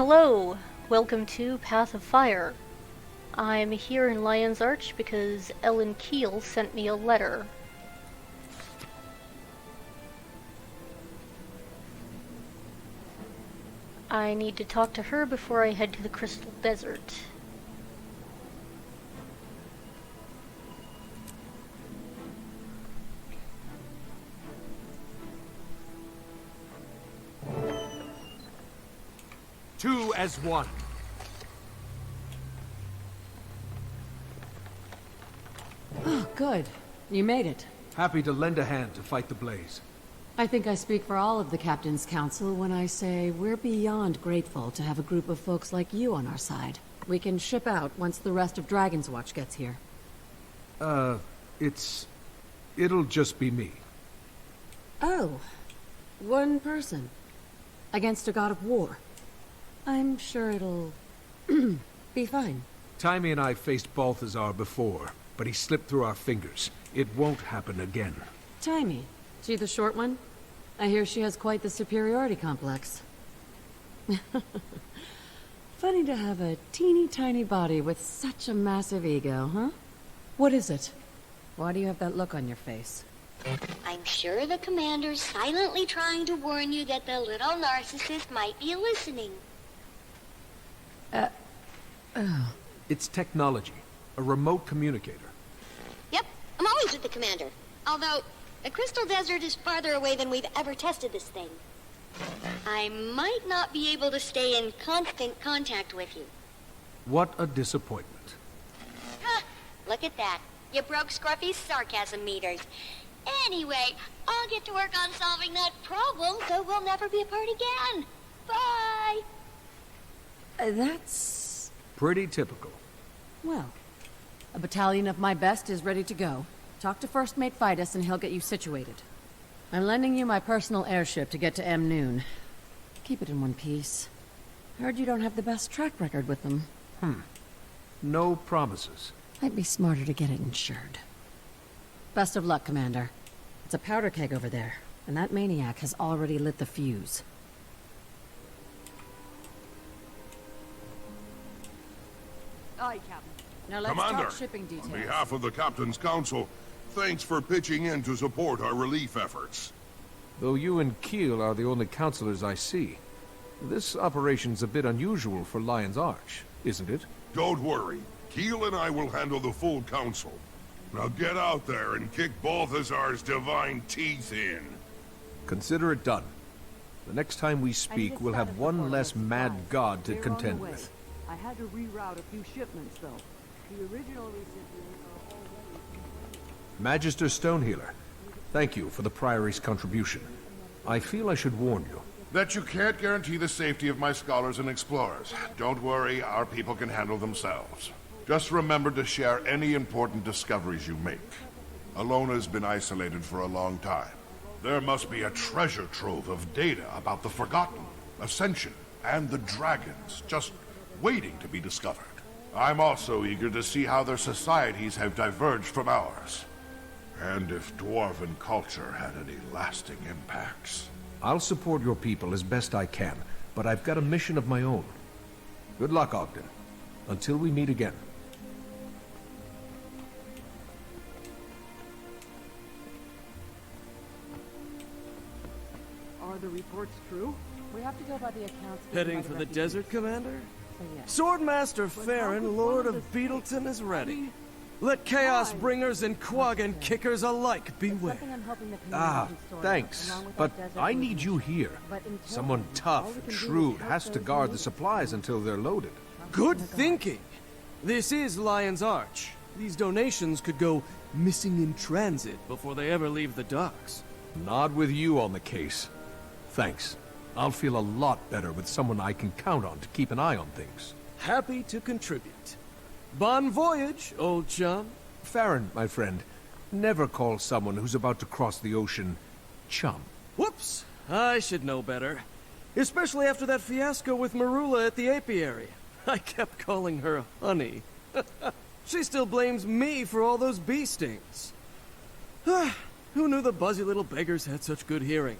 Hello, welcome to Path of Fire. I'm here in Lion's Arch because Ellen Keel sent me a letter. I need to talk to her before I head to the Crystal Desert. Two as one. Oh, good. You made it. Happy to lend a hand to fight the blaze. I think I speak for all of the Captain's Council when I say we're beyond grateful to have a group of folks like you on our side. We can ship out once the rest of Dragon's Watch gets here. It'll just be me. Oh. One person. Against a god of war. I'm sure it'll... be fine. Taimi and I faced Balthazar before, but he slipped through our fingers. It won't happen again. Taimi. She the short one? I hear she has quite the superiority complex. Funny to have a teeny tiny body with such a massive ego, huh? What is it? Why do you have that look on your face? I'm sure the commander's silently trying to warn you that the little narcissist might be listening. It's technology. A remote communicator. Yep, I'm always with the commander. Although, the Crystal Desert is farther away than we've ever tested this thing. I might not be able to stay in constant contact with you. What a disappointment. Huh, look at that. You broke Scruffy's sarcasm meters. Anyway, I'll get to work on solving that problem so we'll never be apart again. Bye! That's... Pretty typical. well. A battalion of my best is ready to go. Talk to First Mate Fidus and he'll get you situated. I'm lending you my personal airship to get to M. Noon. Keep it in one piece. Heard you don't have the best track record with them. No promises. Might be smarter to get it insured. Best of luck, Commander. It's a powder keg over there, and that maniac has already lit the fuse. Aye, Captain. Now let's Commander, talk shipping details. on behalf of the Captain's Council, thanks for pitching in to support our relief efforts. Though you and Keel are the only counselors I see, this operation's a bit unusual for Lion's Arch, isn't it? Don't worry. Keel and I will handle the full council. Now get out there and kick Balthazar's divine teeth in. Consider it done. The next time we speak, we'll have one less mad god to contend with. I had to reroute a few shipments, though. The original recipients are already... Magister Stonehealer, thank you for the Priory's contribution. I feel I should warn you. That you can't guarantee the safety of my scholars and explorers. Don't worry, our people can handle themselves. Just remember to share any important discoveries you make. Alona's been isolated for a long time. There must be a treasure trove of data about the Forgotten, Ascension, and the Dragons, just waiting to be discovered. I'm also eager to see how their societies have diverged from ours. And if Dwarven culture had any lasting impacts. I'll support your people as best I can, but I've got a mission of my own. Good luck, Ogden. Until we meet again. Are the reports true? We have to go by the accounts... Heading for the desert, Commander? So yes. Swordmaster Farron, Lord of Beetleton, is ready. Let Chaos Bringers and Quaggan Kickers alike beware. Something I'm hoping the Ah, community can sort, thanks. along with But that desert I need movement. you here. But until Someone then, tough all we and can do is shrewd help has to those guard who the need supplies until they're loaded. Good thinking. This is Lion's Arch. These donations could go missing in transit before they ever leave the docks. Not with you on the case. Thanks. I'll feel a lot better with someone I can count on to keep an eye on things. Happy to contribute. Bon voyage, old chum. Farron, my friend, never call someone who's about to cross the ocean chum. Whoops. I should know better. Especially after that fiasco with Marula at the apiary. I kept calling her honey. She still blames me for all those bee stings. Who knew the buzzy little beggars had such good hearing?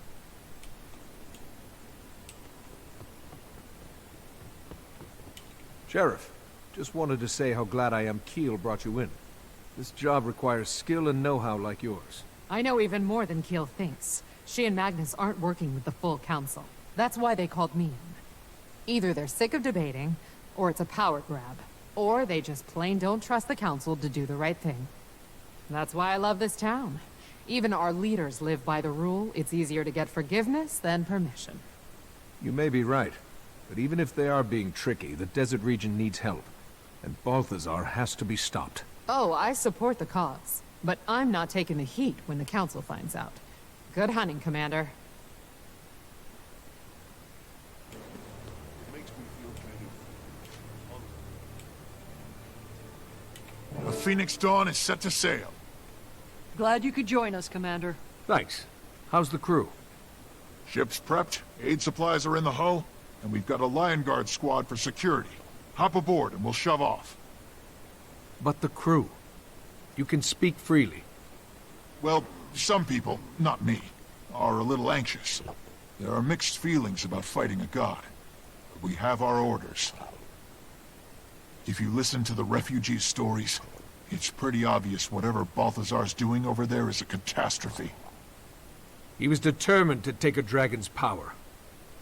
Sheriff, just wanted to say how glad I am Keel brought you in. This job requires skill and know-how like yours. I know even more than Keel thinks. She and Magnus aren't working with the full council. That's why they called me in. Either they're sick of debating, or it's a power grab. Or they just plain don't trust the council to do the right thing. That's why I love this town. Even our leaders live by the rule, it's easier to get forgiveness than permission. You may be right, but even if they are being tricky, the desert region needs help. And Balthazar has to be stopped. Oh, I support the cause. But I'm not taking the heat when the council finds out. Good hunting, Commander. The Phoenix Dawn is set to sail. Glad you could join us, Commander. Thanks. How's the crew? Ship's prepped, aid supplies are in the hull, and we've got a Lion Guard squad for security. Hop aboard and we'll shove off. But the crew. You can speak freely. Well, some people, not me, are a little anxious. There are mixed feelings about fighting a god. But we have our orders. If you listen to the refugees' stories, it's pretty obvious whatever Balthazar's doing over there is a catastrophe. He was determined to take a dragon's power.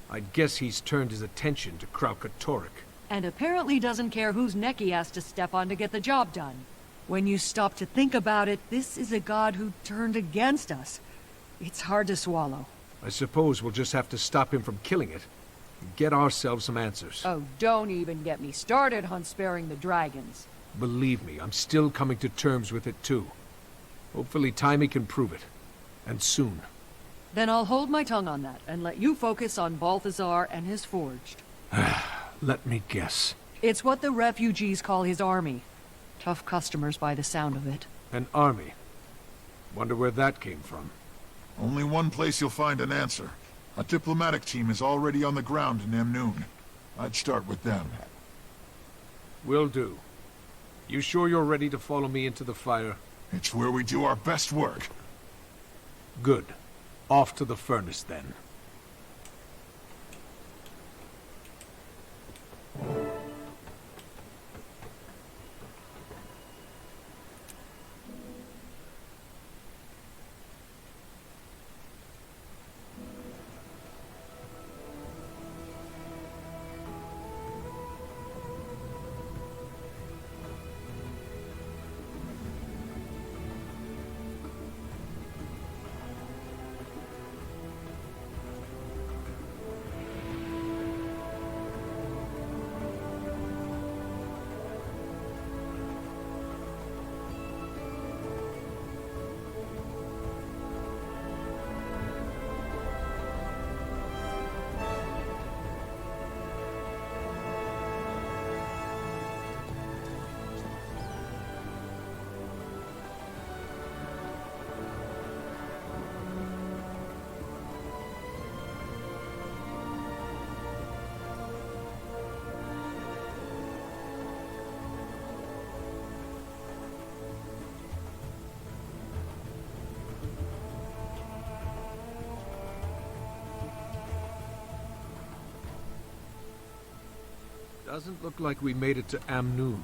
I'd guess he's turned his attention to Kralkatorrik. And apparently doesn't care whose neck he has to step on to get the job done. When you stop to think about it, this is a god who turned against us. It's hard to swallow. I suppose we'll just have to stop him from killing it and get ourselves some answers. Oh, don't even get me started on sparing the dragons. Believe me, I'm still coming to terms with it too. Hopefully Taimi can prove it. And soon. Then I'll hold my tongue on that and let you focus on Balthazar and his forged. Let me guess. It's what the refugees call his army. Tough customers by the sound of it. An army. Wonder where that came from. Only one place you'll find an answer. A diplomatic team is already on the ground in Amnoon. I'd start with them. Will do. You sure you're ready to follow me into the fire? It's where we do our best work. Good. Off to the furnace, then. Doesn't look like we made it to Amnoon.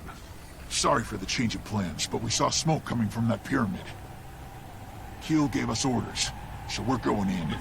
Sorry for the change of plans, but we saw smoke coming from that pyramid. Keel gave us orders, so we're going in.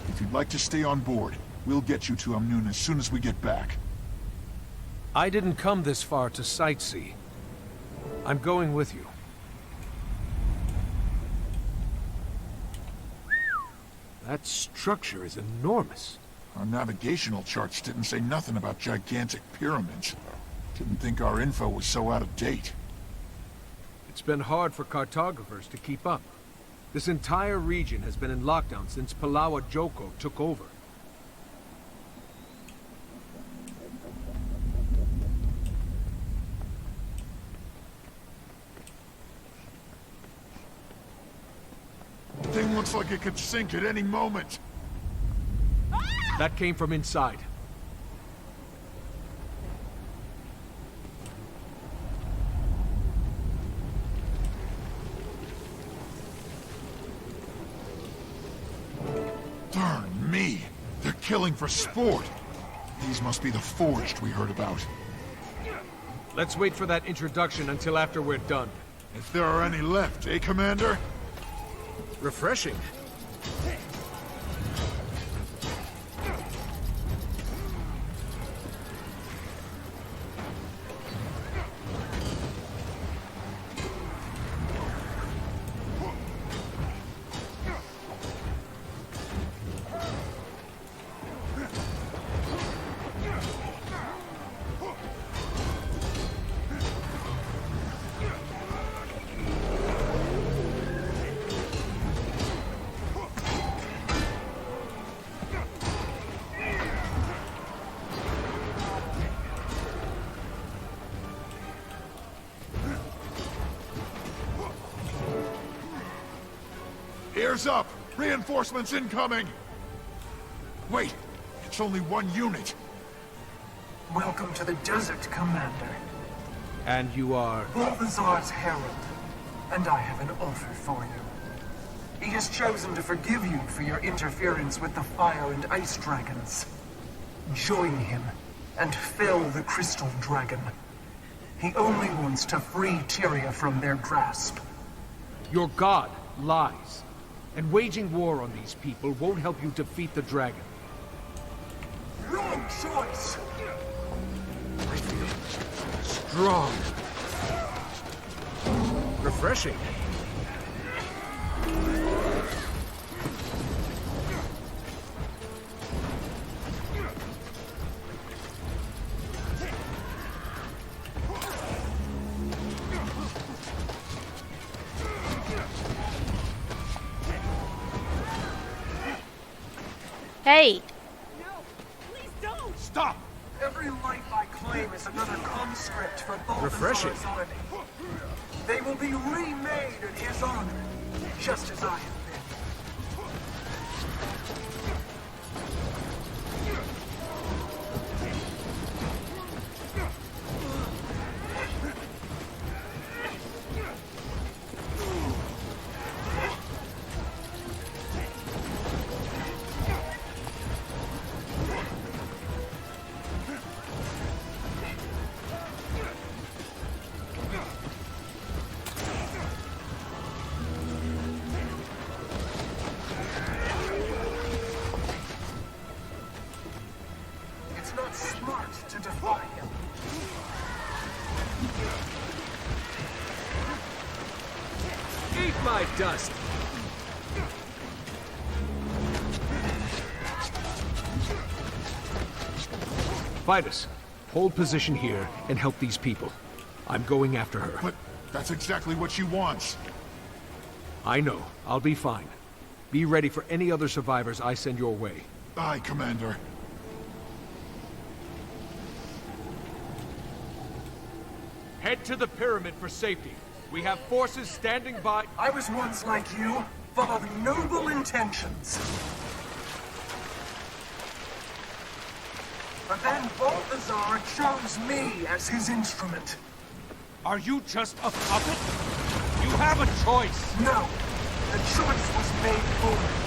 If you'd like to stay on board, we'll get you to Amnoon as soon as we get back. I didn't come this far to sightsee. I'm going with you. That structure is enormous. Our navigational charts didn't say nothing about gigantic pyramids. Didn't think our info was so out of date. It's been hard for cartographers to keep up. This entire region has been in lockdown since Palawa Joko took over. thing looks like it could sink at any moment. That came from inside. Darn me! They're killing for sport! These must be the Forged we heard about. Let's wait for that introduction until after we're done. If there are any left, eh, Commander? Refreshing. Ears up! Reinforcements incoming! Wait, it's only one unit. Welcome to the desert, Commander. And you are... Balthazar's herald, and I have an offer for you. He has chosen to forgive you for your interference with the Fire and Ice Dragons. Join him, and fell the Crystal Dragon. He only wants to free Tyria from their grasp. Your god lies. And waging war on these people won't help you defeat the dragon. Wrong choice! I feel strong. Refreshing. Hey! No, please don't! Stop! Every life I claim is another conscript for Refreshing. Balthazar's army. They will be remade in his honor, just as I have been. It's not smart to defy him. Eat my dust! Vitus, hold position here and help these people. I'm going after her. But that's exactly what she wants. I know. I'll be fine. Be ready for any other survivors I send your way. Aye, Commander. Head to the pyramid for safety. We have forces standing by... I was once like you, full of noble intentions. But then Balthazar chose me as his instrument. Are you just a puppet? You have a choice! No, the choice was made for me.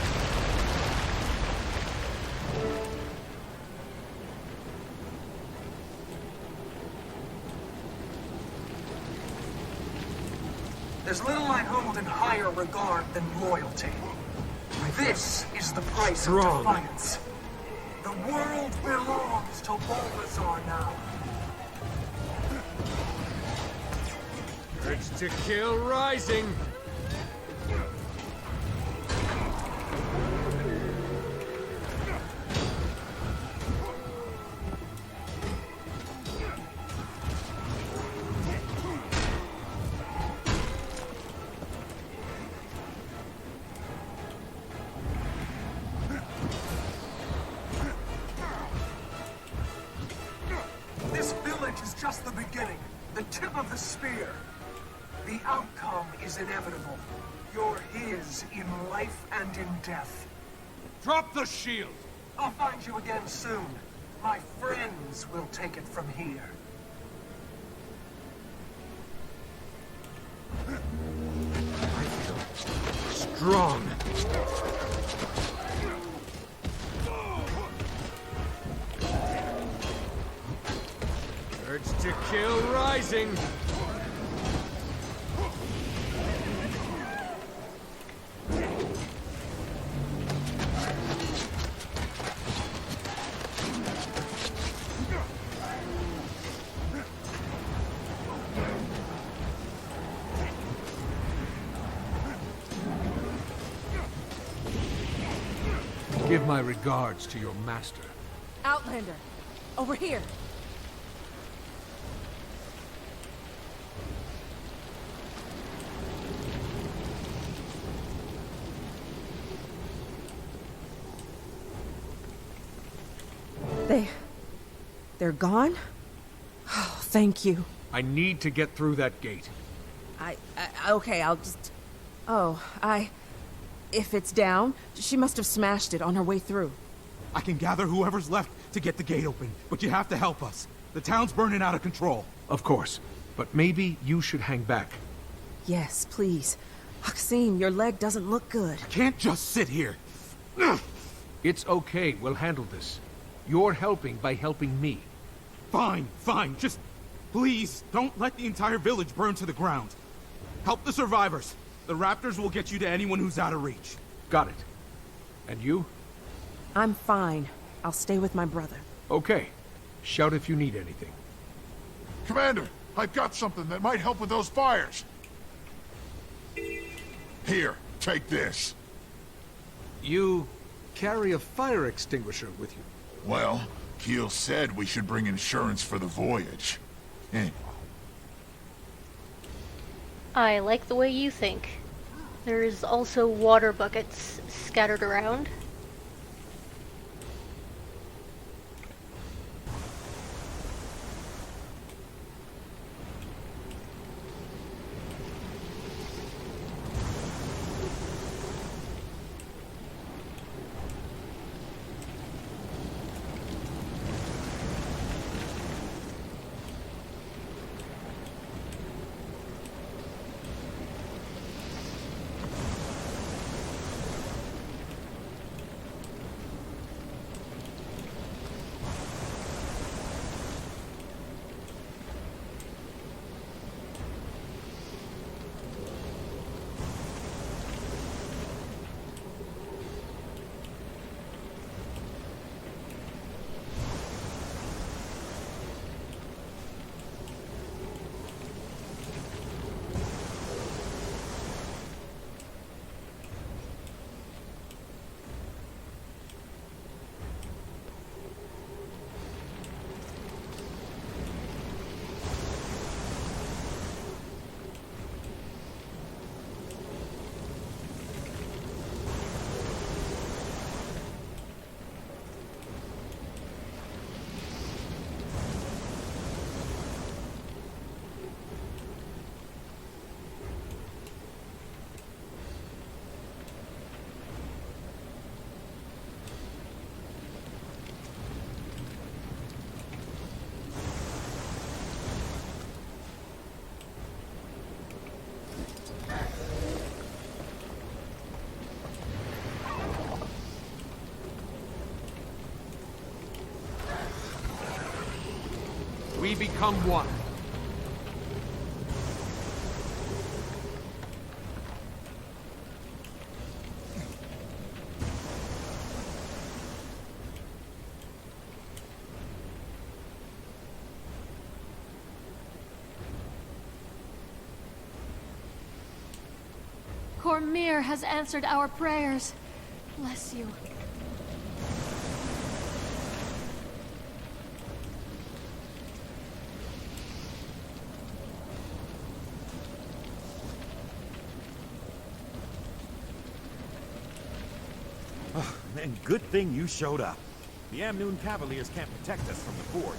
There's little I hold in higher regard than loyalty. This is the price of defiance. The world belongs to Balthazar now. Urge to kill rising! This village is just the beginning, the tip of the spear. The outcome is inevitable. You're his in life and in death. Drop the shield! I'll find you again soon. My friends will take it from here. Strong. Urge to kill rising. Give my regards to your master. Outlander, over here. They're gone? Oh, thank you. I need to get through that gate. Okay, I'll just... If it's down, she must have smashed it on her way through. I can gather whoever's left to get the gate open, but you have to help us. The town's burning out of control. Of course, but maybe you should hang back. Yes, please. Haxim, your leg doesn't look good. Can't just sit here. It's okay, we'll handle this. You're helping by helping me. Fine, fine. Just please don't let the entire village burn to the ground. Help the survivors. The raptors will get you to anyone who's out of reach. Got it. And you? I'm fine. I'll stay with my brother. Okay. Shout if you need anything. Commander, I've got something that might help with those fires. Here, take this. You carry a fire extinguisher with you. Well, Keel said we should bring insurance for the voyage. I like the way you think. There's also water buckets scattered around. We become one. Cormyr has answered our prayers. Bless you. And good thing you showed up. The Amnoon Cavaliers can't protect us from the Forge.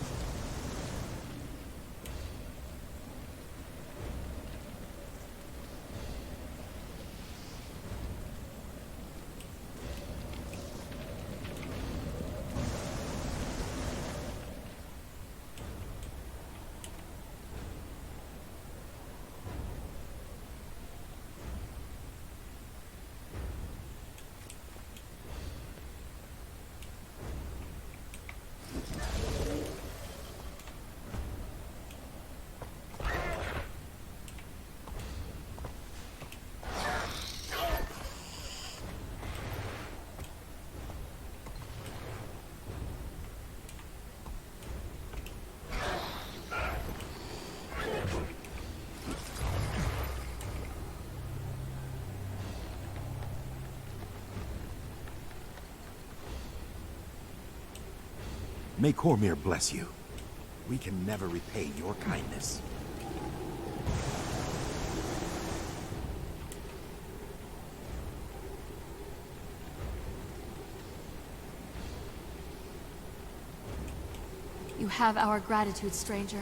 May Cormyr bless you. We can never repay your kindness. You have our gratitude, stranger.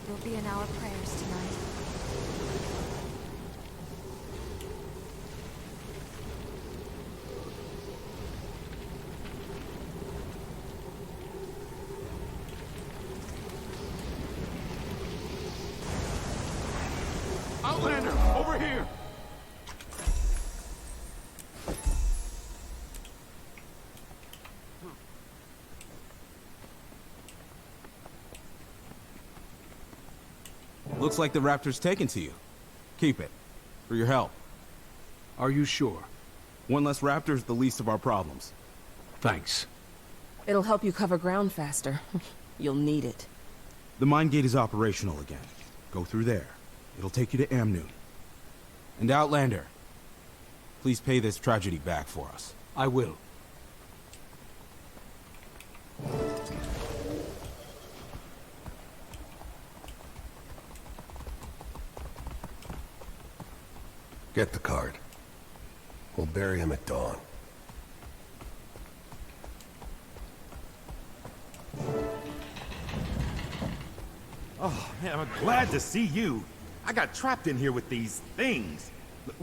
You'll be in our prayers tonight. Outlander, over here! Looks like the Raptor's taken to you. Keep it. For your help. Are you sure? One less Raptor's the least of our problems. Thanks. It'll help you cover ground faster. You'll need it. The mine gate is operational again. Go through there. It'll take you to Amnoon. And Outlander, please pay this tragedy back for us. I will. Get the card. We'll bury him at dawn. Oh, man, I'm glad to see you. I got trapped in here with these things.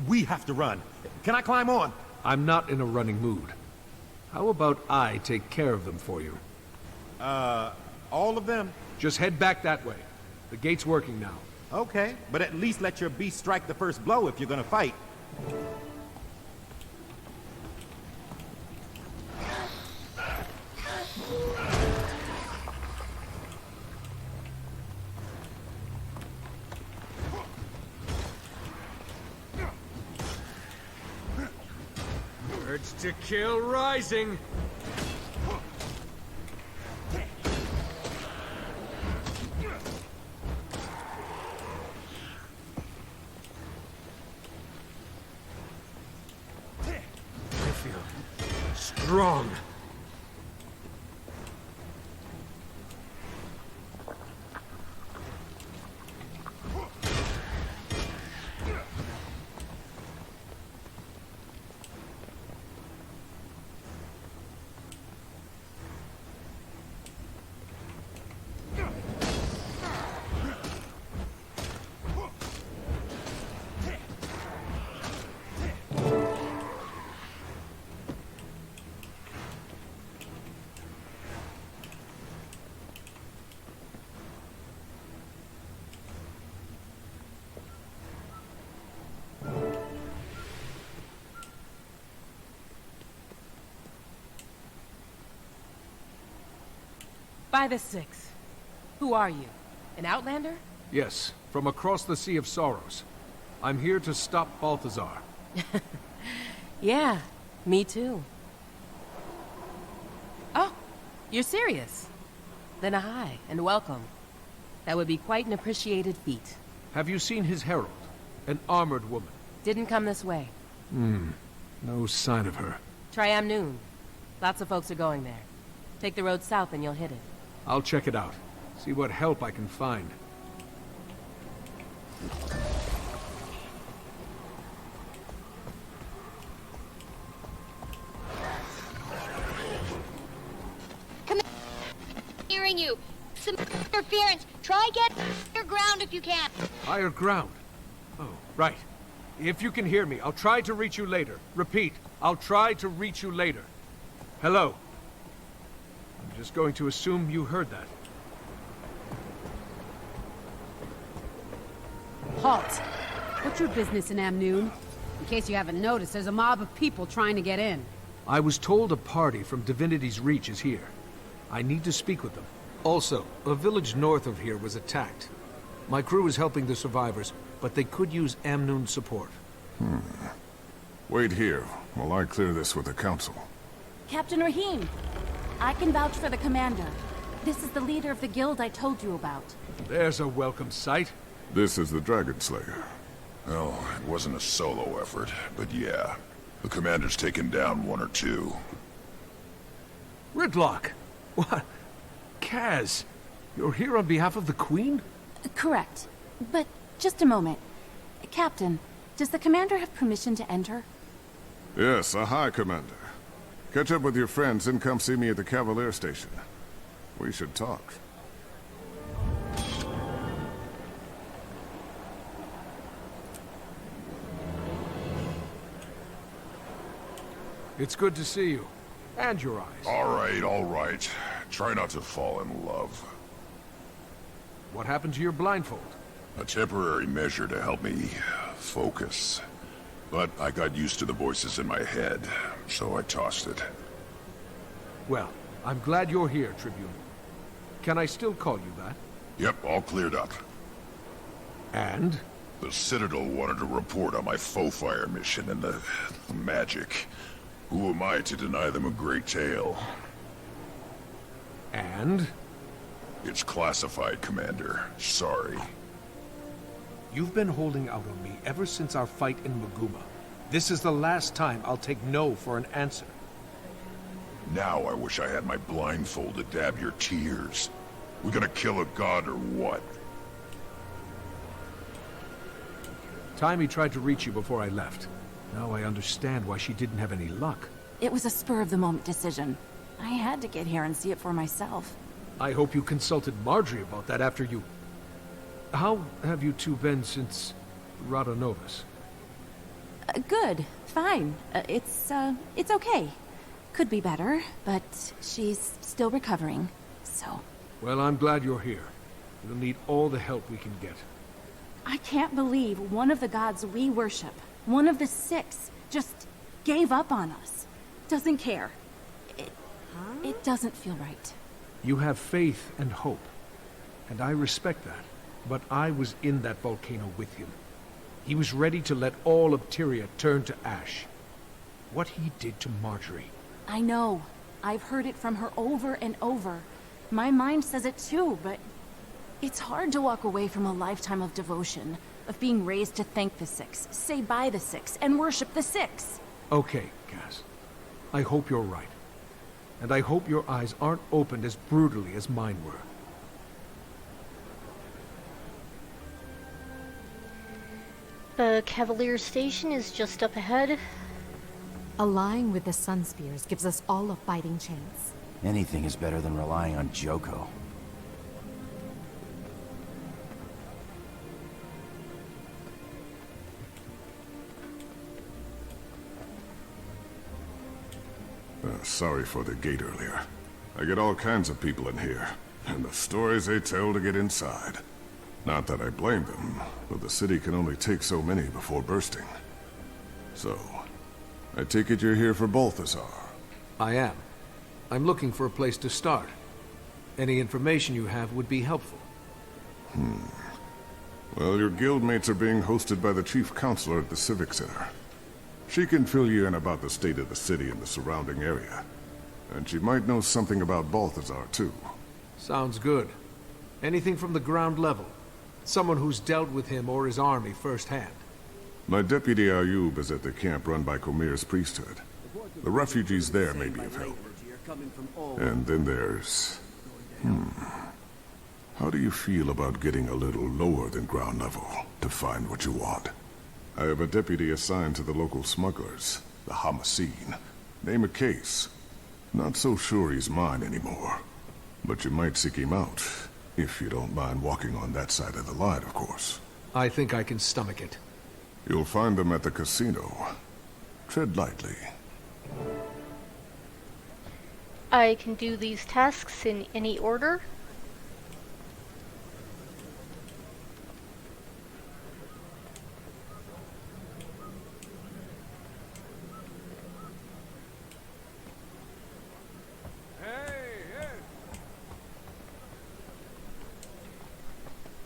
We have to run. Can I climb on? I'm not in a running mood. How about I take care of them for you? All of them? Just head back that way. The gate's working now. Okay, but at least let your beast strike the first blow if you're gonna fight. Urge to kill rising. I feel strong. By the Six. Who are you? An Outlander? Yes, from across the Sea of Sorrows. I'm here to stop Balthazar. Yeah, me too. Oh, you're serious? Then a hi, and welcome. That would be quite an appreciated feat. Have you seen his herald? An armored woman. Didn't come this way. No sign of her. Try Amnoon. Lots of folks are going there. Take the road south and you'll hit it. I'll check it out. See what help I can find. Come hearing you. Some interference. Try get higher ground if you can. Higher ground? Oh, right. If you can hear me, I'll try to reach you later. Repeat, I'll try to reach you later. Hello? I'm just going to assume you heard that. Halt! What's your business in Amnoon? In case you haven't noticed, there's a mob of people trying to get in. I was told a party from Divinity's Reach is here. I need to speak with them. Also, a village north of here was attacked. My crew is helping the survivors, but they could use Amnoon's support. Wait here while I clear this with the council. Captain Rahim, I can vouch for the commander. This is the leader of the guild I told you about. There's a welcome sight. This is the Dragon Slayer. Well, it wasn't a solo effort, but yeah. The commander's taken down one or two. Ridlock! What? Kaz, you're here on behalf of the Queen? Correct. But just a moment. Captain, does the commander have permission to enter? Yes, aye, Commander. Catch up with your friends and come see me at the Cavalier Station. We should talk. It's good to see you. And your eyes. All right. Try not to fall in love. What happened to your blindfold? A temporary measure to help me focus. But I got used to the voices in my head, so I tossed it. Well, I'm glad you're here, Tribune. Can I still call you that? Yep, all cleared up. And? The Citadel wanted to report on my faux fire mission and the magic. Who am I to deny them a great tale? And? It's classified, Commander. Sorry. You've been holding out on me ever since our fight in Maguma. This is the last time I'll take no for an answer. Now I wish I had my blindfold to dab your tears. We gonna kill a god or what? Taimi tried to reach you before I left. Now I understand why she didn't have any luck. It was a spur-of-the-moment decision. I had to get here and see it for myself. I hope you consulted Marjorie about that after you... How have you two been since Radonovus? Good. Fine. It's okay. Could be better, but she's still recovering, so... Well, I'm glad you're here. We'll need all the help we can get. I can't believe one of the gods we worship, one of the six, just gave up on us. Doesn't care. It doesn't feel right. You have faith and hope, and I respect that. But I was in that volcano with him. He was ready to let all of Tyria turn to ash. What he did to Marjorie. I know. I've heard it from her over and over. My mind says it too, but... It's hard to walk away from a lifetime of devotion, of being raised to thank the Six, say bye the Six, and worship the Six. Okay, Kaz. I hope you're right. And I hope your eyes aren't opened as brutally as mine were. The Cavalier Station is just up ahead. Allying with the Sunspears gives us all a fighting chance. Anything is better than relying on Joko. Sorry for the gate earlier. I get all kinds of people in here, and the stories they tell to get inside. Not that I blame them, but the city can only take so many before bursting. So, I take it you're here for Balthazar. I am. I'm looking for a place to start. Any information you have would be helpful. Well, your guildmates are being hosted by the chief counselor at the Civic Center. She can fill you in about the state of the city and the surrounding area. And she might know something about Balthazar, too. Sounds good. Anything from the ground level. Someone who's dealt with him or his army firsthand. My deputy Ayub is at the camp run by Komir's priesthood. The refugees there may be of help. And then there's... How do you feel about getting a little lower than ground level to find what you want? I have a deputy assigned to the local smugglers, the Hamaseen. Name a case. Not so sure he's mine anymore. But you might seek him out, if you don't mind walking on that side of the line, of course. I think I can stomach it. You'll find them at the casino. Tread lightly. I can do these tasks in any order.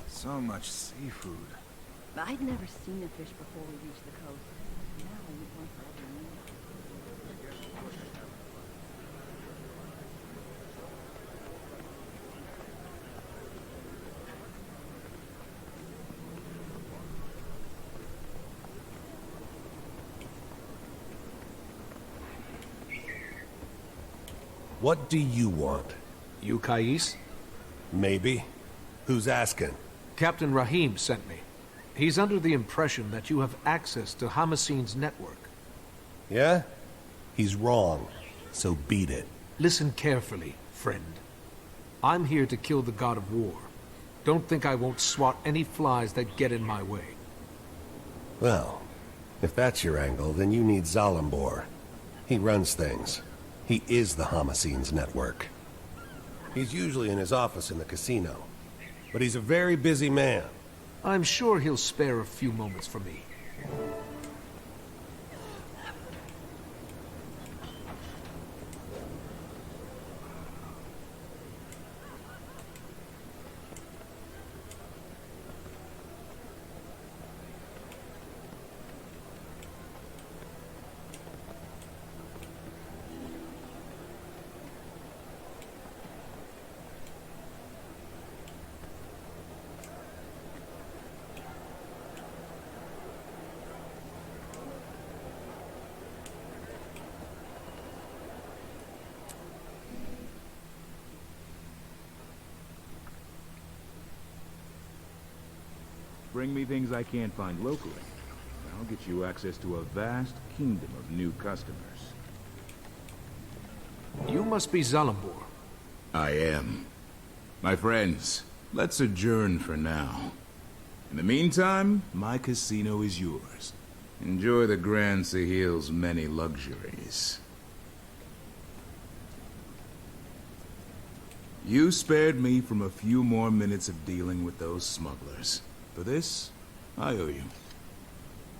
So much seafood. I'd never seen a fish before we reached the coast. Now I eat one for every meal. What do you want? You Kais? Maybe. Who's asking? Captain Rahim sent me. He's under the impression that you have access to Hamaseen's network. Yeah? He's wrong. So beat it. Listen carefully, friend. I'm here to kill the god of war. Don't think I won't swat any flies that get in my way. Well, if that's your angle, then you need Zalambor. He runs things. He is the Hamaseen's network. He's usually in his office in the casino. But he's a very busy man. I'm sure he'll spare a few moments for me. Bring me things I can't find locally, and I'll get you access to a vast kingdom of new customers. You must be Zalambor. I am. My friends, let's adjourn for now. In the meantime, my casino is yours. Enjoy the Grand Sahil's many luxuries. You spared me from a few more minutes of dealing with those smugglers. For this, I owe you.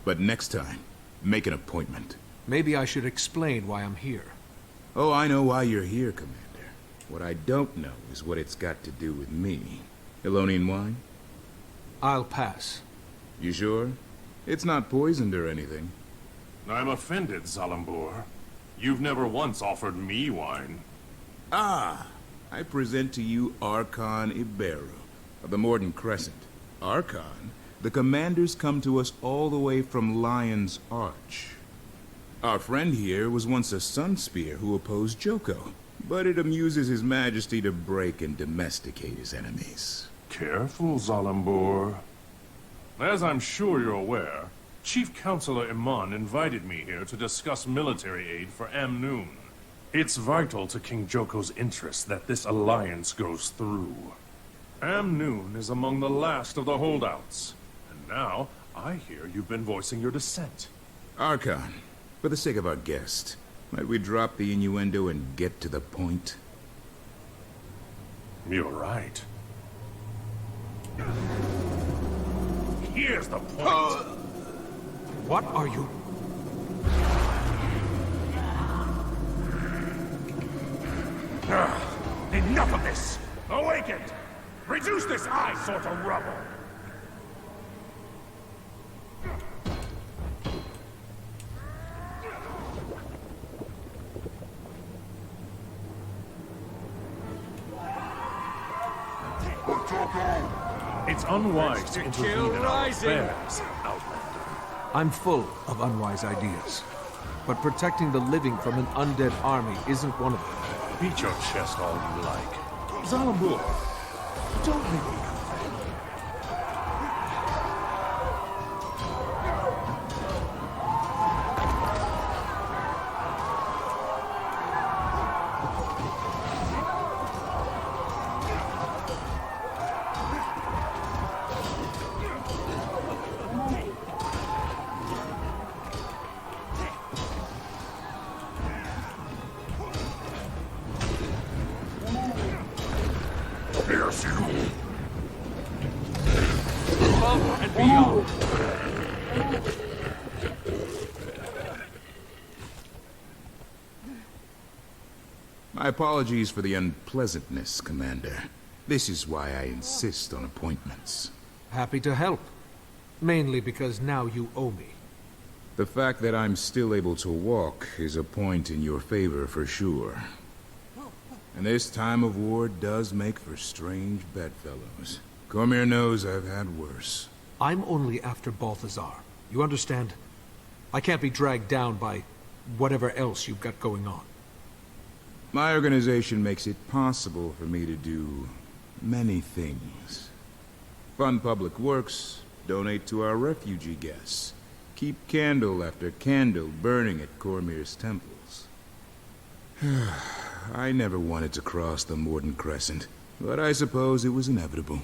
But next time, make an appointment. Maybe I should explain why I'm here. Oh, I know why you're here, Commander. What I don't know is what it's got to do with me. Elonian wine? I'll pass. You sure? It's not poisoned or anything. I'm offended, Zalambor. You've never once offered me wine. Ah! I present to you Archon Iberu, of the Morden Crescent. Archon, the commanders come to us all the way from Lion's Arch. Our friend here was once a Sunspear who opposed Joko, but it amuses His Majesty to break and domesticate his enemies. Careful, Zalambor. As I'm sure you're aware, Chief Counselor Iman invited me here to discuss military aid for Amnoon. It's vital to King Joko's interests that this alliance goes through. Amnoon is among the last of the holdouts, and now I hear you've been voicing your dissent. Archon, for the sake of our guest, might we drop the innuendo and get to the point? You're right. Here's the point. What are you... Enough of this! Awaken! Reduce this eyesore to rubble! It's unwise to intervene in our affairs, Outlander. I'm full of unwise ideas. But protecting the living from an undead army isn't one of them. Beat your chest all you like. Zalambor, don't make me And beyond. My apologies for the unpleasantness, Commander. This is why I insist on appointments. Happy to help. Mainly because now you owe me. The fact that I'm still able to walk is a point in your favor for sure. And this time of war does make for strange bedfellows. Cormier knows I've had worse. I'm only after Balthazar. You understand? I can't be dragged down by whatever else you've got going on. My organization makes it possible for me to do many things. Fund public works, donate to our refugee guests, keep candle after candle burning at Cormyr's temples. I never wanted to cross the Morden Crescent, but I suppose it was inevitable.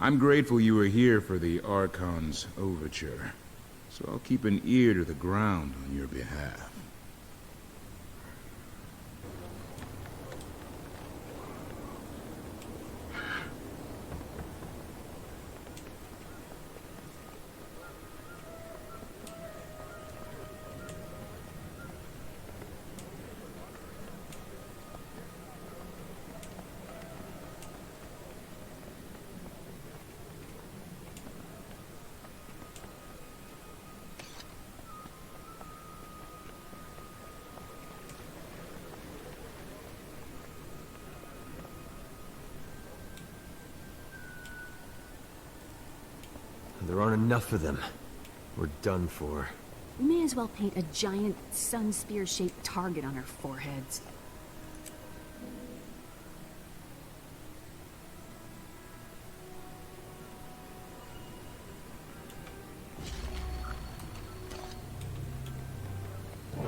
I'm grateful you were here for the Archon's overture, so I'll keep an ear to the ground on your behalf. There aren't enough of them. We're done for. We may as well paint a giant sun spear-shaped target on our foreheads.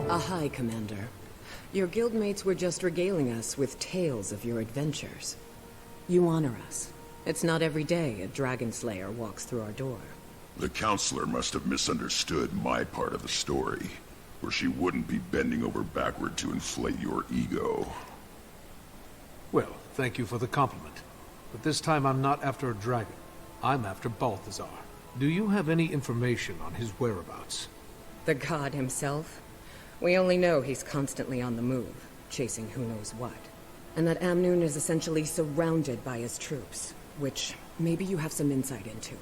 Ahai, Commander. Your guildmates were just regaling us with tales of your adventures. You honor us. It's not every day a Dragon Slayer walks through our door. The Counselor must have misunderstood my part of the story, or she wouldn't be bending over backward to inflate your ego. Well, thank you for the compliment. But this time I'm not after a dragon. I'm after Balthazar. Do you have any information on his whereabouts? The god himself? We only know he's constantly on the move, chasing who knows what. And that Amnoon is essentially surrounded by his troops, which maybe you have some insight into.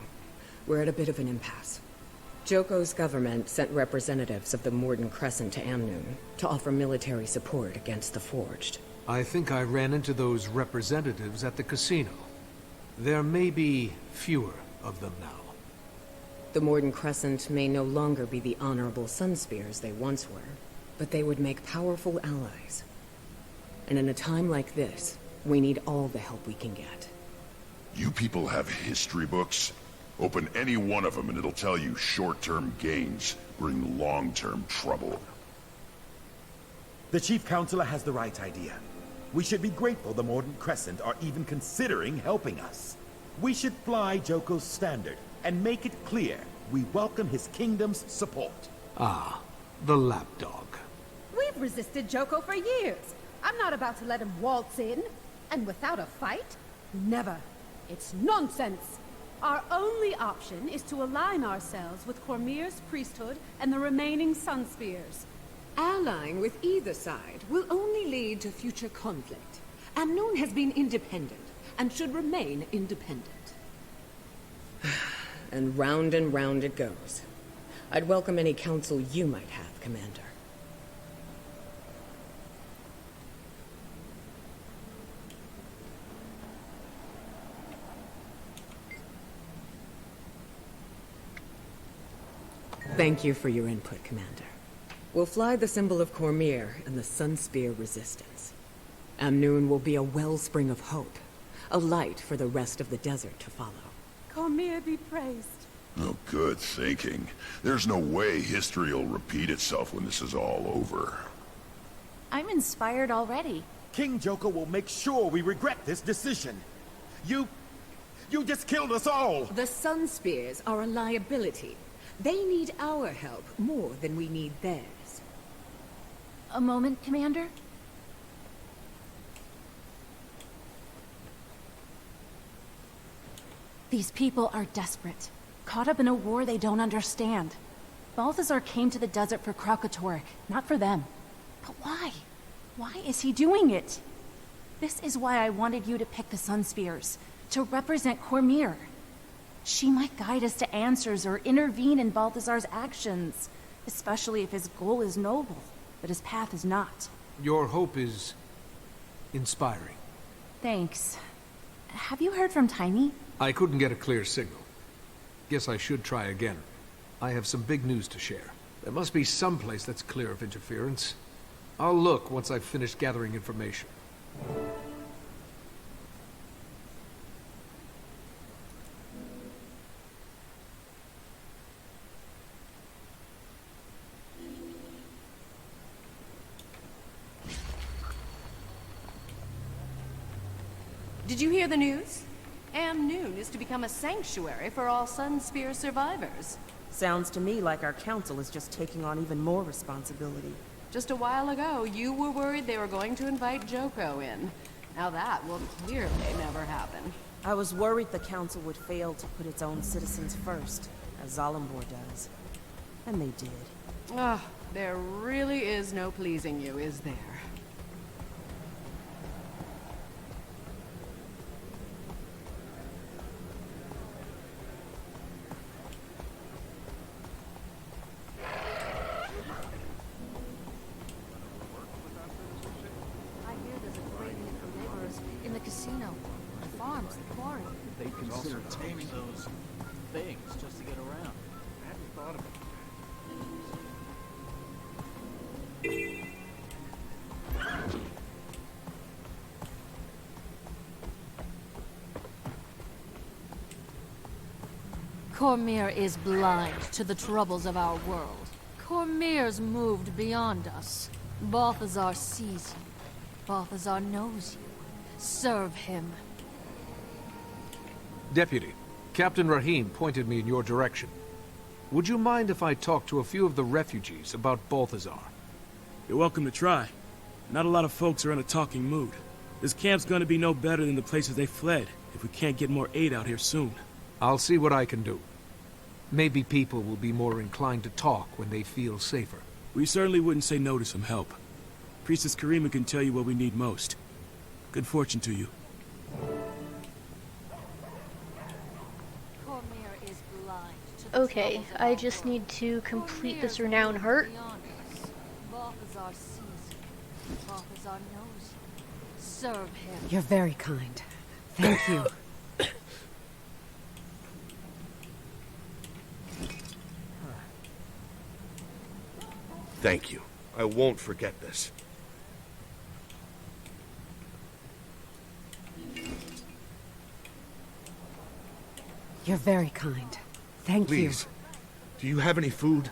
We're at a bit of an impasse. Joko's government sent representatives of the Morden Crescent to Amnoon to offer military support against the Forged. I think I ran into those representatives at the casino. There may be fewer of them now. The Morden Crescent may no longer be the honorable Sunspears they once were, but they would make powerful allies. And in a time like this, we need all the help we can get. You people have history books? Open any one of them and it'll tell you short-term gains bring long-term trouble. The Chief Counselor has the right idea. We should be grateful the Morden Crescent are even considering helping us. We should fly Joko's standard and make it clear we welcome his kingdom's support. Ah, the lapdog. We've resisted Joko for years. I'm not about to let him waltz in. And without a fight? Never. It's nonsense. Our only option is to align ourselves with Cormyr's priesthood and the remaining Sunspears. Allying with either side will only lead to future conflict. Amnoon has been independent, and should remain independent. And round it goes. I'd welcome any counsel you might have, Commander. Thank you for your input, Commander. We'll fly the symbol of Cormyr and the Sunspear Resistance. Amnoon will be a wellspring of hope, a light for the rest of the desert to follow. Cormyr be praised. Oh, good thinking. There's no way history will repeat itself when this is all over. I'm inspired already. King Joko will make sure we regret this decision. You just killed us all! The Sunspears are a liability. They need our help more than we need theirs. A moment, Commander? These people are desperate, caught up in a war they don't understand. Balthazar came to the desert for Kralkatorrik, not for them. But why? Why is he doing it? This is why I wanted you to pick the Sunspears, to represent Cormyr. She might guide us to answers or intervene in Balthazar's actions, especially if his goal is noble, but his path is not. Your hope is inspiring. Thanks. Have you heard from Tiny? I couldn't get a clear signal. Guess I should try again. I have some big news to share. There must be some place that's clear of interference. I'll look once I've finished gathering information. Did you hear the news? Amnoon is to become a sanctuary for all Sunspear survivors. Sounds to me like our council is just taking on even more responsibility. Just a while ago, you were worried they were going to invite Joko in. Now that will clearly never happen. I was worried the council would fail to put its own citizens first, as Zalimbor does. And they did. Ah, there really is no pleasing you, is there? In the casino, the farms, the quarry. They consider taming those things just to get around. I hadn't thought of it. Cormyr is blind to the troubles of our world. Cormyr's moved beyond us. Balthazar sees you. Balthazar knows you. Serve him. Deputy, Captain Rahim pointed me in your direction. Would you mind if I talked to a few of the refugees about Balthazar? You're welcome to try. Not a lot of folks are in a talking mood. This camp's gonna be no better than the places they fled, if we can't get more aid out here soon. I'll see what I can do. Maybe people will be more inclined to talk when they feel safer. We certainly wouldn't say no to some help. Priestess Karima can tell you what we need most. Good fortune to you. Okay, I just need to complete this renown hurt. Balthazar sees you. Balthazar knows you. Serve him. You're very kind. Thank you. Thank you. I won't forget this. You're very kind. Thank you. Please, do you have any food?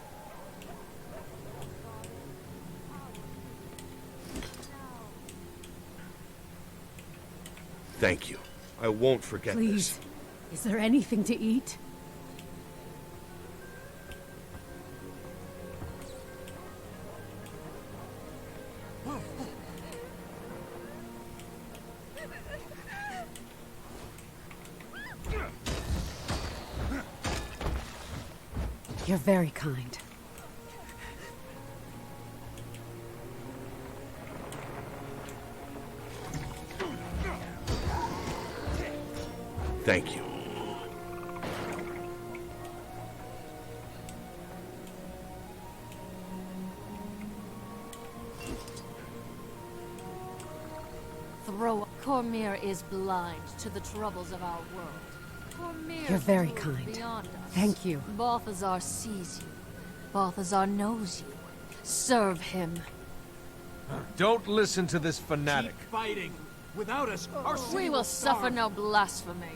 Thank you. I won't forget Please, is there anything to eat? You're very kind. Thank you. Cormyr is blind to the troubles of our world. Cormyr You're very moved kind. beyond us. Thank you. Balthazar sees you. Balthazar knows you. Serve him. Don't listen to this fanatic. Keep fighting. Without us, our city We will suffer no blasphemy.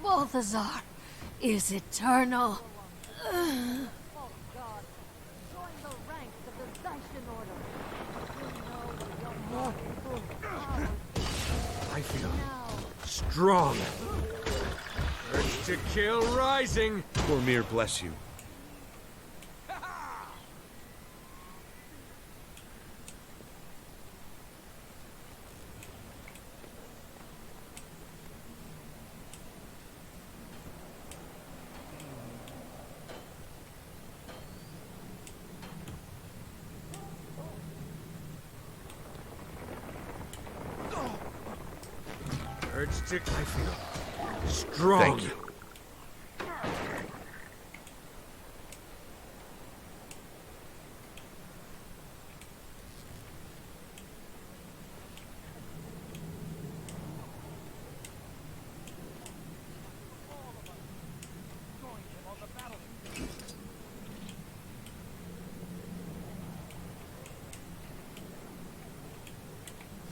Balthazar is eternal. I feel strong. Urge to kill rising. Cormyr bless you. Urge to... I feel strong. Thank you.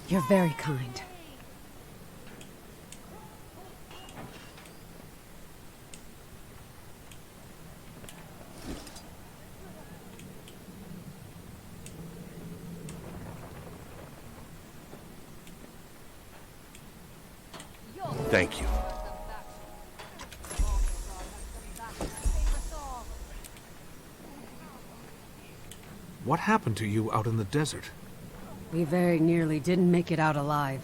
You're very kind. Thank you. What happened to you out in the desert? We very nearly didn't make it out alive.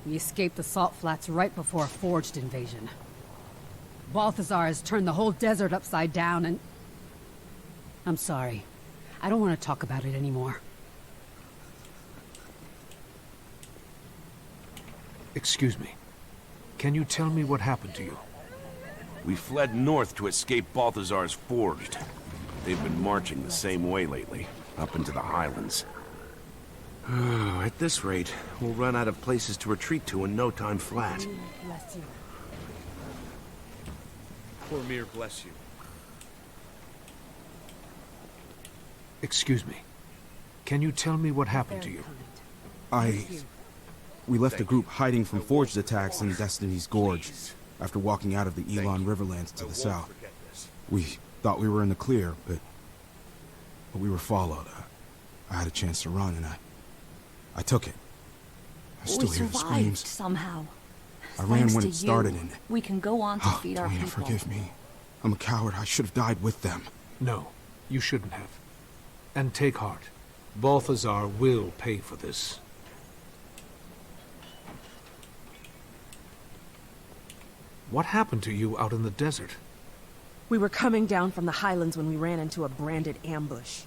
We escaped the salt flats right before a forged invasion. Balthazar has turned the whole desert upside down and... I'm sorry. I don't want to talk about it anymore. Excuse me. Can you tell me what happened to you? We fled north to escape Balthazar's Forged. They've been marching the same way lately, up into the highlands. At this rate, we'll run out of places to retreat to in no time flat. Bless you. Cormyr bless you. Excuse me. Can you tell me what happened to you? We left a group hiding from forged attacks in Destiny's Gorge after walking out of the Elon Riverlands to the south. We thought we were in the clear, but we were followed. I had a chance to run, and I took it. I still hear the screams. Somehow. I ran when to it started, you, and... we can go on to feed our Dwayne, people. forgive me. I'm a coward. I should have died with them. No, you shouldn't have. And take heart. Balthazar will pay for this. What happened to you out in the desert? We were coming down from the highlands when we ran into a branded ambush.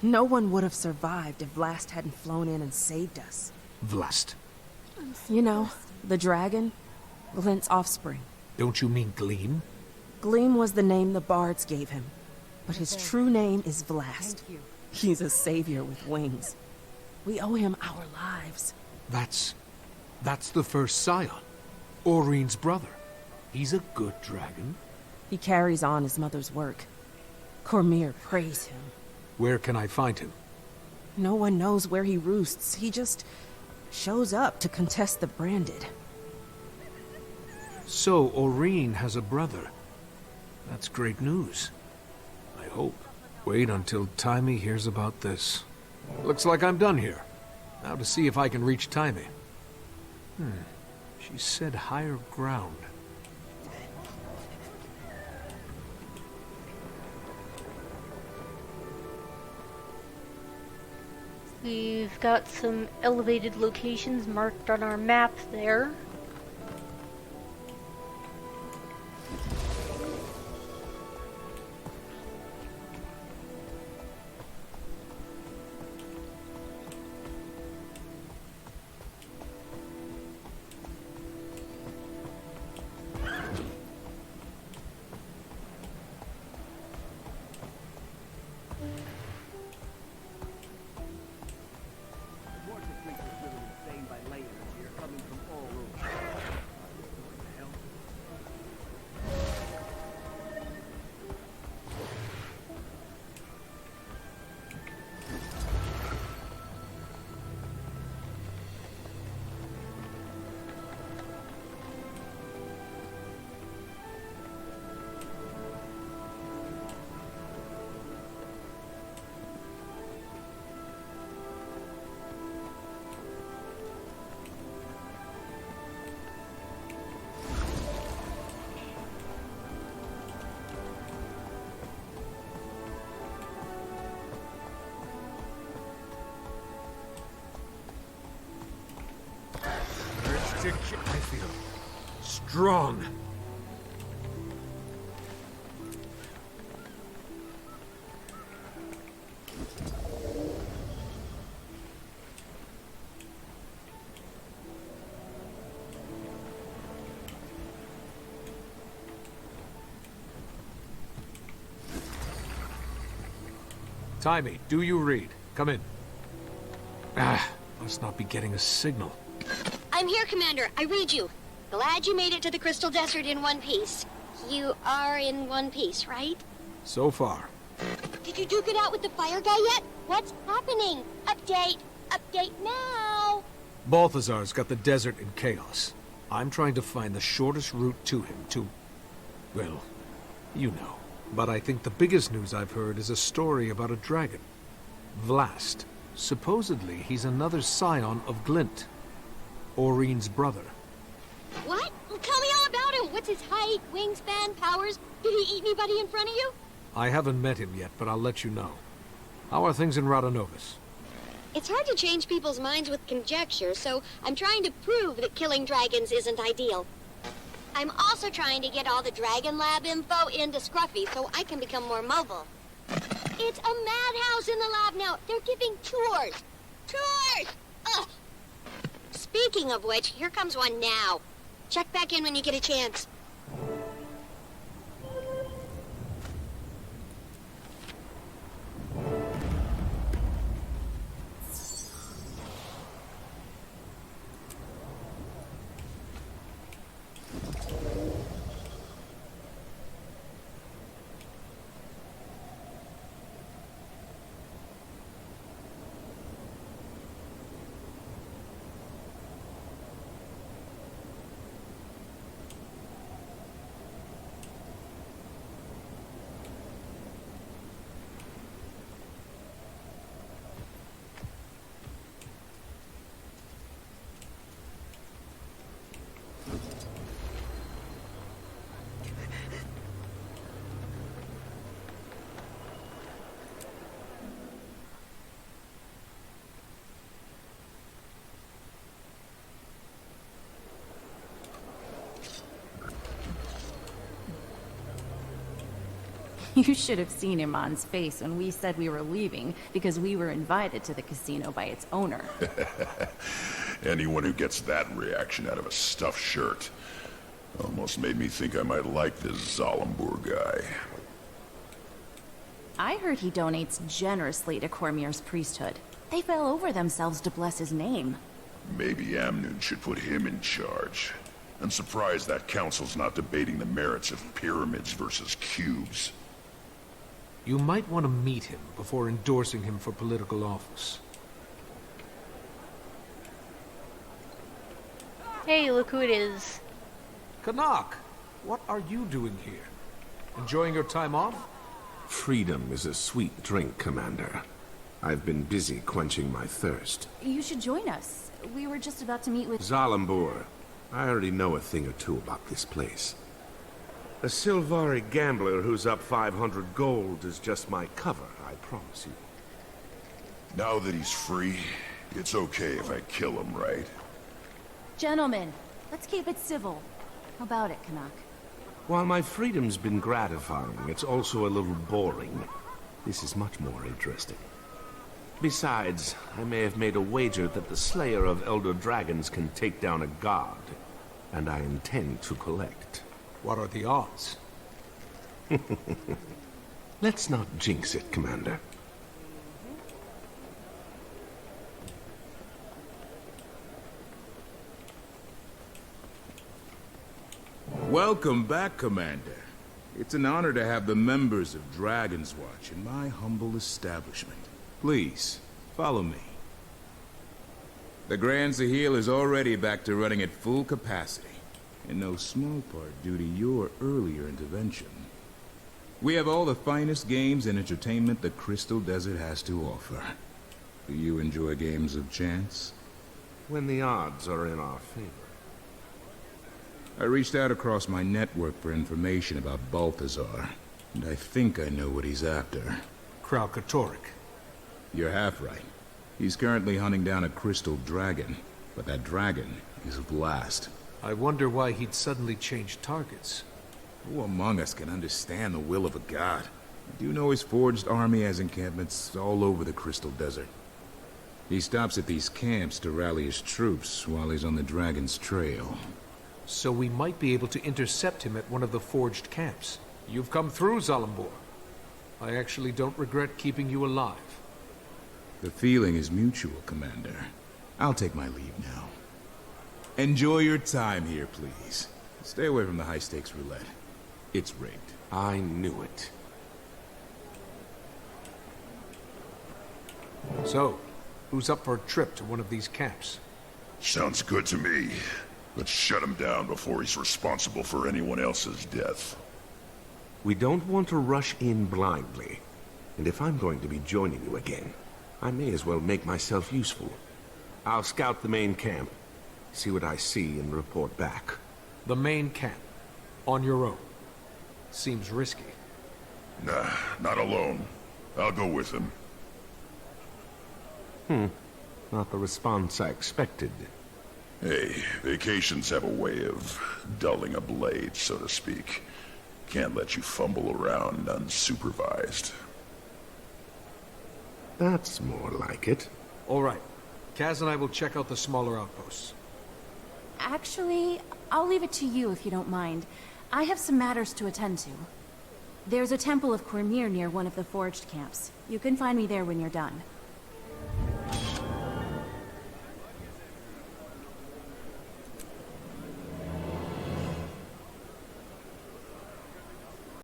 No one would have survived if Vlast hadn't flown in and saved us. Vlast? You know, the dragon, Glint's offspring. Don't you mean Gleam? Gleam was the name the bards gave him, but his true name is Vlast. He's a savior with wings. We owe him our lives. That's the first scion. Aurine's brother. He's a good dragon. He carries on his mother's work. Cormyr praise him. Where can I find him? No one knows where he roosts. He just shows up to contest the branded. So, Aurine has a brother. That's great news. I hope. Wait until Taimi hears about this. Looks like I'm done here. Now to see if I can reach Taimi. She said higher ground. We've got some elevated locations marked on our map there. I feel strong. Taimi, do you read? Come in. Must not be getting a signal. I'm here, Commander. I read you. Glad you made it to the Crystal Desert in one piece. You are in one piece, right? So far. Did you duke it out with the fire guy yet? What's happening? Update! Update now! Balthazar's got the desert in chaos. I'm trying to find the shortest route to him, well, you know. But I think the biggest news I've heard is a story about a dragon. Vlast. Supposedly, he's another scion of Glint. Aurine's brother. What? tell me all about him. What's his height, wingspan, powers? Did he eat anybody in front of you? I haven't met him yet, but I'll let you know. How are things in Radanovis? It's hard to change people's minds with conjecture, so I'm trying to prove that killing dragons isn't ideal. I'm also trying to get all the Dragon Lab info into Scruffy so I can become more mobile. It's a madhouse in the lab now. They're giving tours. Tours! Ugh! Speaking of which, here comes one now. Check back in when you get a chance. You should have seen Iman's face when we said we were leaving because we were invited to the casino by its owner. Anyone who gets that reaction out of a stuffed shirt almost made me think I might like this Zalambur guy. I heard he donates generously to Cormier's priesthood. They fell over themselves to bless his name. Maybe Amnun should put him in charge. I'm surprised that council's not debating the merits of pyramids versus cubes. You might want to meet him before endorsing him for political office. Hey, look who it is. Canuck, what are you doing here? Enjoying your time off? Freedom is a sweet drink, Commander. I've been busy quenching my thirst. You should join us. We were just about to meet with... Zalambur. I already know a thing or two about this place. A Sylvari gambler who's up 500 gold is just my cover, I promise you. Now that he's free, it's okay if I kill him, right? Gentlemen, let's keep it civil. How about it, Canuck? While my freedom's been gratifying, it's also a little boring. This is much more interesting. Besides, I may have made a wager that the Slayer of Elder Dragons can take down a god, and I intend to collect. What are the odds? Let's not jinx it, Commander. Welcome back, Commander. It's an honor to have the members of Dragon's Watch in my humble establishment. Please, follow me. The Grand Sahil is already back to running at full capacity, in no small part due to your earlier intervention. We have all the finest games and entertainment the Crystal Desert has to offer. Do you enjoy games of chance? When the odds are in our favor. I reached out across my network for information about Balthazar, and I think I know what he's after. Kralkatorrik. You're half right. He's currently hunting down a crystal dragon, but that dragon is Vlast. I wonder why he'd suddenly change targets. Who among us can understand the will of a god? I do know his forged army has encampments all over the Crystal Desert. He stops at these camps to rally his troops while he's on the dragon's trail. So we might be able to intercept him at one of the forged camps. You've come through, Zalambur. I actually don't regret keeping you alive. The feeling is mutual, Commander. I'll take my leave now. Enjoy your time here, please. Stay away from the high-stakes roulette. It's rigged. I knew it. So, who's up for a trip to one of these camps? Sounds good to me. Let's shut him down before he's responsible for anyone else's death. We don't want to rush in blindly. And if I'm going to be joining you again, I may as well make myself useful. I'll scout the main camp, see what I see, and report back. The main camp. On your own. Seems risky. Nah, not alone. I'll go with him. Not the response I expected. Hey, vacations have a way of dulling a blade, so to speak. Can't let you fumble around unsupervised. That's more like it. All right. Kaz and I will check out the smaller outposts. Actually, I'll leave it to you if you don't mind. I have some matters to attend to. There's a temple of Cormyr near one of the forged camps. You can find me there when you're done.